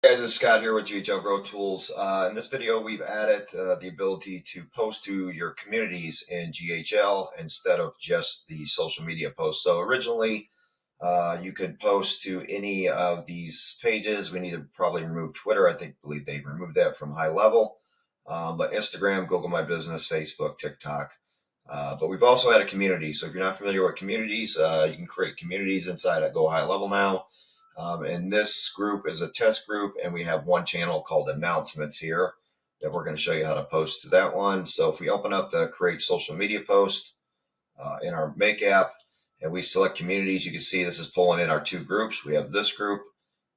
Hey guys, it's Scott here with GHL Growth Tools. In this video, we've added the ability to post to your communities in GHL instead of just the social media posts. So originally, you could post to any of these pages. We need to probably remove Twitter. Believe they removed that from HighLevel, but Instagram, Google My Business, Facebook, TikTok. But we've also added communities. So if you're not familiar with communities, you can create communities inside at Go HighLevel now. And this group is a test group, and we have one channel called announcements here that we're going to show you how to post to that one. So if we open up the create social media post in our Make app and we select communities, you can see this is pulling in our two groups. We have this group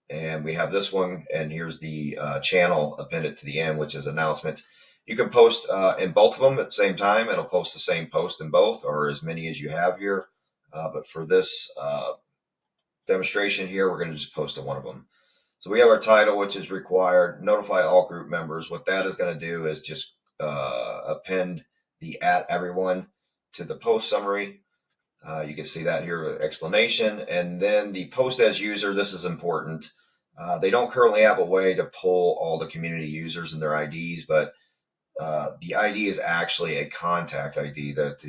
and we have this one, and here's the channel appended to the end, which is announcements. You can post in both of them at the same time. It'll post the same post in both, or as many as you have here. But for this demonstration here, we're going to just post to one of them. So we have our title, which is required, notify all group members. What that is going to do is just append the @everyone to the post summary. You can see that here with explanation. And then the post as user, this is important. They don't currently have a way to pull all the community users and their IDs, but the ID is actually a contact ID that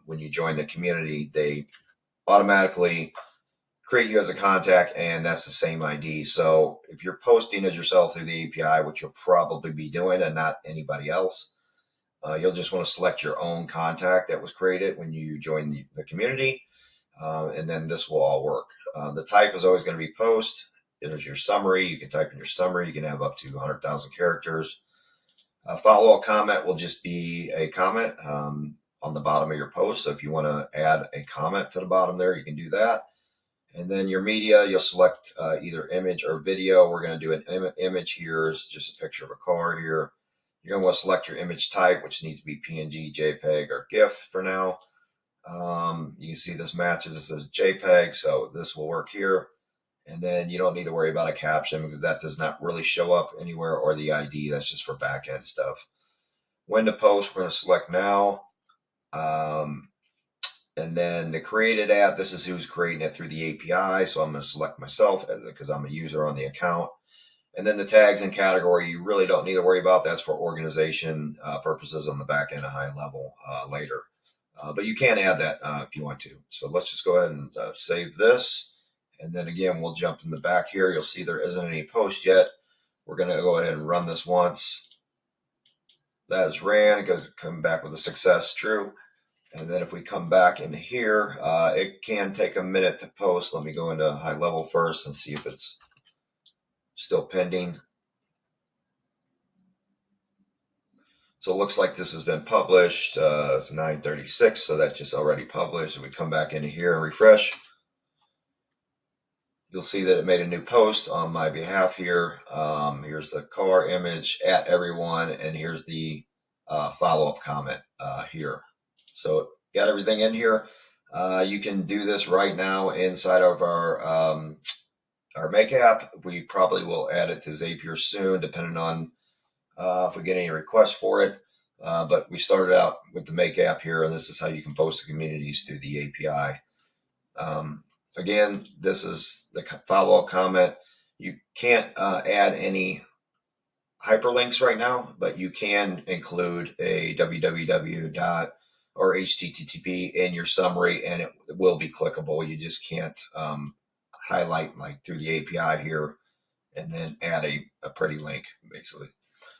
when you join the community, they automatically create you as a contact, and that's the same ID. So if you're posting as yourself through the API, which you'll probably be doing and not anybody else, you'll just want to select your own contact that was created when you join the community, and then this will all work. The type is always going to be post. There's your summary. You can type in your summary. You can have up to 100,000 characters. Follow-up comment will just be a comment on the bottom of your post. So if you want to add a comment to the bottom there, you can do that. And then your media, you'll select either image or video. We're going to do an image here. Is just a picture of a car here. You're going to want to select your image type, which needs to be PNG, JPEG, or GIF for now. You can see this matches. This is JPEG, so this will work here. And then you don't need to worry about a caption because that does not really show up anywhere, or the ID. That's just for back-end stuff. When to post, we're going to select now. And then the created app, this is who's creating it through the API. So I'm going to select myself because I'm a user on the account. And then the tags and category, you really don't need to worry about. That's for organization purposes on the back end of HighLevel later. But you can add that if you want to. So let's just go ahead and save this. And then again, we'll jump in the back here. You'll see there isn't any post yet. We're going to go ahead and run this once. That is ran. It goes come back with a success, true. And then if we come back into here, it can take a minute to post. Let me go into HighLevel first and see if it's still pending. So it looks like this has been published. It's 9:36, so that's just already published. If we come back into here and refresh, you'll see that it made a new post on my behalf here. Here's the car image @everyone, and here's the follow-up comment here. So got everything in here. You can do this right now inside of our Make app. We probably will add it to Zapier soon, depending on if we get any requests for it. But we started out with the Make app here, and this is how you can post to communities through the API. Again, this is the follow-up comment. You can't add any hyperlinks right now, but you can include a www. Or HTTP in your summary, and it will be clickable. You just can't highlight like through the API here and then add a pretty link, basically.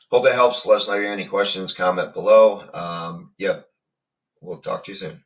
Hope that helps. Let us know if you have any questions, comment below. We'll talk to you soon.